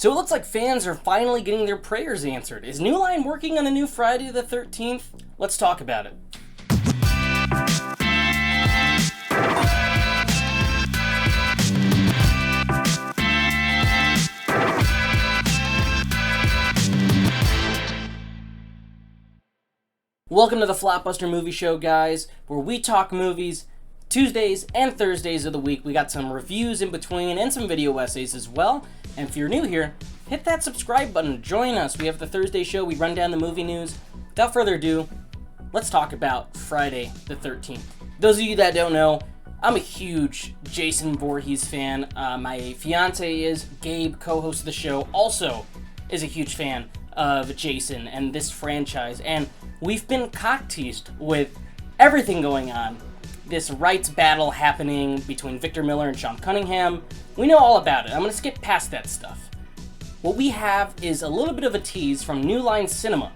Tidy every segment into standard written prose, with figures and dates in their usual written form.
So it looks like fans are finally getting their prayers answered. Is New Line working on a new Friday the 13th? Let's talk about it. Welcome to the Flopbuster Movie Show, guys, where we talk movies Tuesdays and Thursdays of the week. We got some reviews in between and some video essays as well. And if you're new here, hit that subscribe button. Join us. We have the Thursday show. We run down the movie news. Without further ado, let's talk about Friday the 13th. Those of you that don't know, I'm a huge Jason Voorhees fan. My fiance is. Gabe, co-host of the show, also is a huge fan of Jason and this franchise. And we've been cock-teased with everything going on. This rights battle happening between Victor Miller and Sean Cunningham. We know all about it. I'm going to skip past that stuff. What we have is a little bit of a tease from New Line Cinema,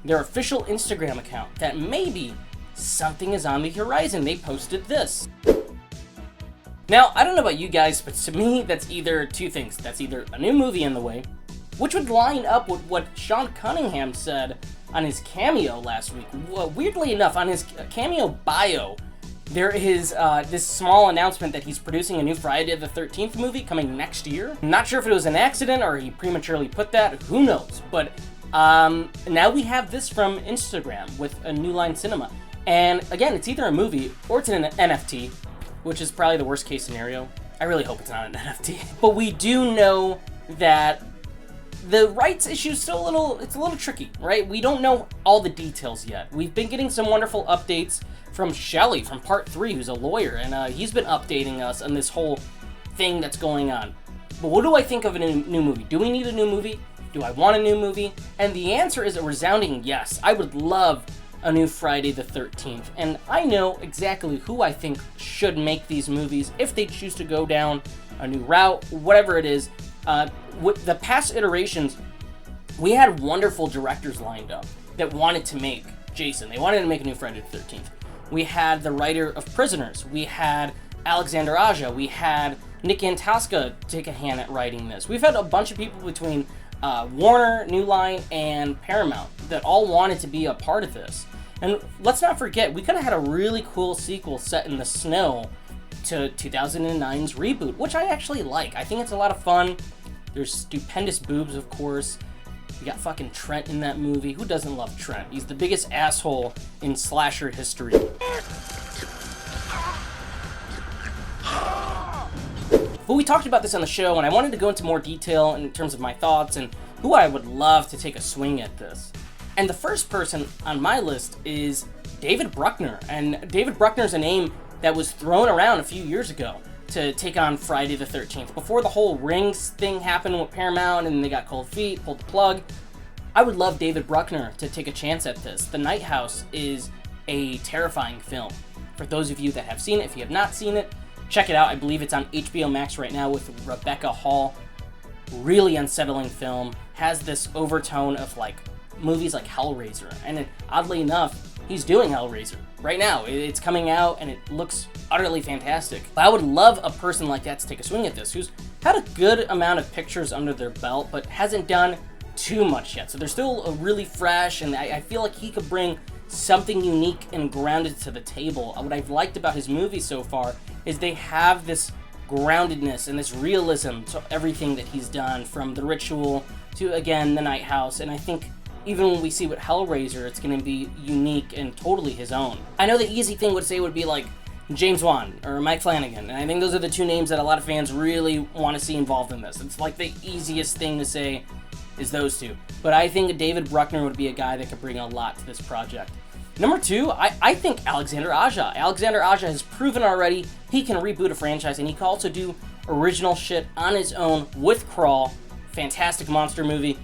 their official Instagram account, that maybe something is on the horizon. They posted this. Now, I don't know about you guys, but to me, that's either two things. That's either a new movie in the way, which would line up with what Sean Cunningham said on his cameo last week. Well, weirdly enough, on his cameo bio, there is this small announcement that he's producing a new Friday the 13th movie coming next year. I'm not sure if it was an accident or he prematurely put that. Who knows? But now we have this from Instagram with a New Line Cinema. And again, it's either a movie or it's an NFT, which is probably the worst case scenario. I really hope it's not an NFT. But we do know that the rights issue is still a little tricky, right? We don't know all the details yet. We've been getting some wonderful updates from Shelley from Part 3, who's a lawyer, and he's been updating us on this whole thing that's going on. But what do I think of a new movie? Do we need a new movie? Do I want a new movie? And the answer is a resounding yes. I would love a new Friday the 13th, and I know exactly who I think should make these movies if they choose to go down a new route, whatever it is. With the past iterations, we had wonderful directors lined up that wanted to make Jason. They wanted to make a new Friday the 13th. We had the writer of Prisoners. We had Alexander Aja. We had Nick Antosca take a hand at writing this. We've had a bunch of people between Warner, New Line, and Paramount that all wanted to be a part of this. And let's not forget, we could have had a really cool sequel set in the snow to 2009's Reboot, which I actually like. I think it's a lot of fun. There's stupendous boobs, of course. We got fucking Trent in that movie. Who doesn't love Trent? He's the biggest asshole in slasher history. But we talked about this on the show, and I wanted to go into more detail in terms of my thoughts and who I would love to take a swing at this. And the first person on my list is David Bruckner. And David Bruckner is a name that was thrown around a few years ago to take on Friday the 13th. Before the whole Rings thing happened with Paramount and they got cold feet, pulled the plug, I would love David Bruckner to take a chance at this. The Night House is a terrifying film. For those of you that have seen it, if you have not seen it, check it out. I believe it's on HBO Max right now with Rebecca Hall. Really unsettling film. Has this overtone of like movies like Hellraiser. And oddly enough, he's doing Hellraiser right now. It's coming out and it looks utterly fantastic. I would love a person like that to take a swing at this, who's had a good amount of pictures under their belt, but hasn't done too much yet. So they're still really fresh, and I feel like he could bring something unique and grounded to the table. What I've liked about his movies so far is they have this groundedness and this realism to everything that he's done, from The Ritual to, again, The Night House, and I think even when we see what Hellraiser, it's going to be unique and totally his own. I know the easy thing would be like James Wan or Mike Flanagan, and I think those are the two names that a lot of fans really want to see involved in this. It's like the easiest thing to say is those two. But I think David Bruckner would be a guy that could bring a lot to this project. Number two, I think Alexander Aja. Alexander Aja has proven already he can reboot a franchise, and he can also do original shit on his own with Crawl. Fantastic monster movie.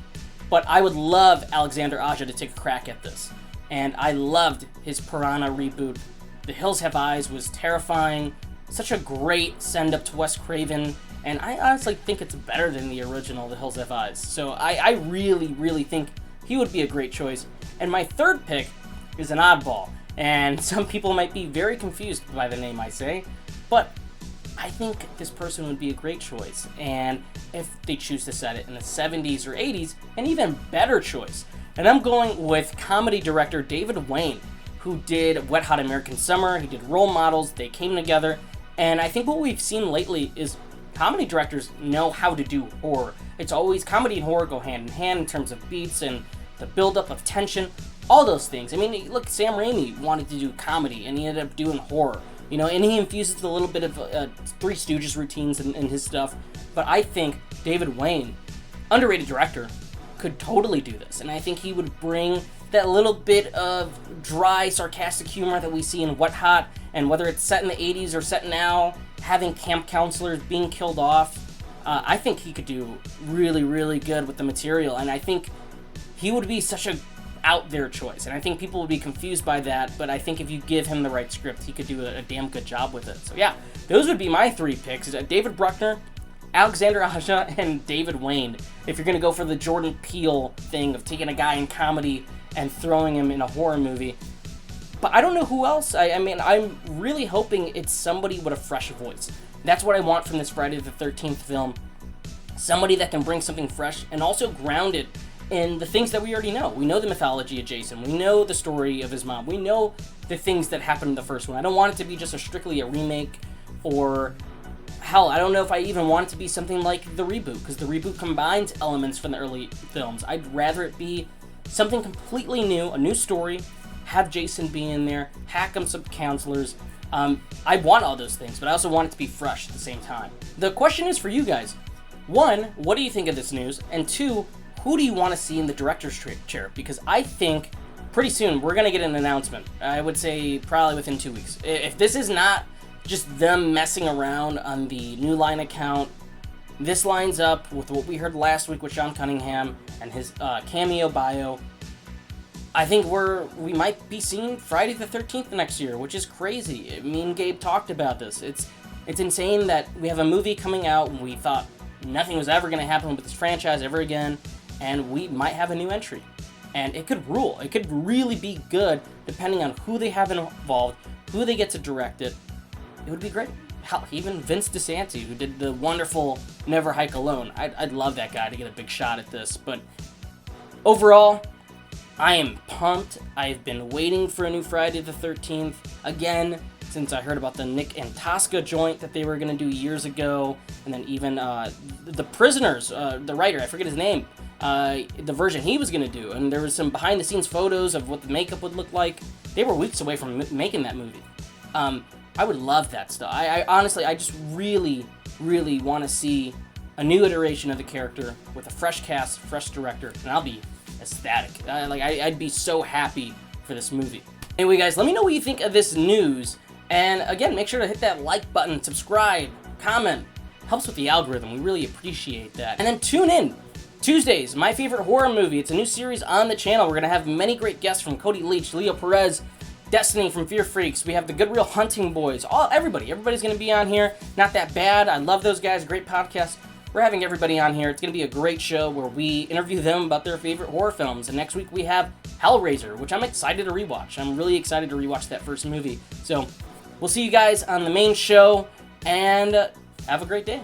But I would love Alexander Aja to take a crack at this. And I loved his Piranha reboot. The Hills Have Eyes was terrifying. Such a great send-up to Wes Craven. And I honestly think it's better than the original, The Hills Have Eyes. So I really, really think he would be a great choice. And my third pick is an oddball. And some people might be very confused by the name I say. But I think this person would be a great choice. And if they choose to set it in the 70s or 80s, an even better choice. And I'm going with comedy director David Wayne, who did Wet Hot American Summer, he did Role Models, they came together, and I think what we've seen lately is comedy directors know how to do horror. It's always, comedy and horror go hand in hand in terms of beats and the buildup of tension, all those things. I mean, look, Sam Raimi wanted to do comedy, and he ended up doing horror. You know, and he infuses a little bit of Three Stooges routines in his stuff. But I think David Wayne, underrated director, could totally do this. And I think he would bring that little bit of dry, sarcastic humor that we see in Wet Hot, and whether it's set in the 80s or set now, having camp counselors being killed off, I think he could do really, really good with the material. And I think he would be such a out there choice, and I think people would be confused by that, but I think if you give him the right script, he could do a damn good job with it. So yeah, those would be my 3 picks: David Bruckner, Alexander Aja, and David Wayne. If you're gonna go for the Jordan Peele thing of taking a guy in comedy and throwing him in a horror movie. But I don't know who else. I mean, I'm really hoping it's somebody with a fresh voice. That's what I want from this Friday the 13th film. Somebody that can bring something fresh and also ground it in the things that we already know. We know the mythology of Jason. We know the story of his mom. We know the things that happened in the first one. I don't want it to be just strictly a remake, or hell, I don't know if I even want it to be something like the Reboot, because the Reboot combines elements from the early films. I'd rather it be something completely new, a new story, have Jason be in there, hack him some counselors. I want all those things, but I also want it to be fresh at the same time. The question is for you guys. 1, what do you think of this news? And 2, who do you want to see in the director's chair? Because I think pretty soon we're going to get an announcement. I would say probably within 2 weeks. If this is not just them messing around on the New Line account, this lines up with what we heard last week with Sean Cunningham and his cameo bio. I think we might be seeing Friday the 13th next year, which is crazy. Me and Gabe talked about this. It's insane that we have a movie coming out and we thought nothing was ever going to happen with this franchise ever again, and we might have a new entry. And it could rule. It could really be good depending on who they have involved, who they get to direct it. It would be great. Hell, even Vince DeSanti, who did the wonderful Never Hike Alone. I'd love that guy to get a big shot at this. But overall, I am pumped. I've been waiting for a new Friday the 13th. Again, since I heard about the Nick and Tosca joint that they were going to do years ago. And then even The Prisoners, the writer, I forget his name, the version he was going to do. And there was some behind-the-scenes photos of what the makeup would look like. They were weeks away from making that movie. I would love that stuff. I honestly, I just really, really want to see a new iteration of the character with a fresh cast, fresh director, and I'll be ecstatic. I'd be so happy for this movie. Anyway, guys, let me know what you think of this news. And again, make sure to hit that like button, subscribe, comment. Helps with the algorithm. We really appreciate that. And then tune in Tuesdays, My Favorite Horror Movie. It's a new series on the channel. We're going to have many great guests from Cody Leach, Leo Perez, Destiny from Fear Freaks. We have the Good Real Hunting Boys. Everybody's going to be on here. Not That Bad. I love those guys. Great podcast. We're having everybody on here. It's going to be a great show where we interview them about their favorite horror films. And next week we have Hellraiser, which I'm excited to rewatch. I'm really excited to rewatch that first movie. So we'll see you guys on the main show, and have a great day.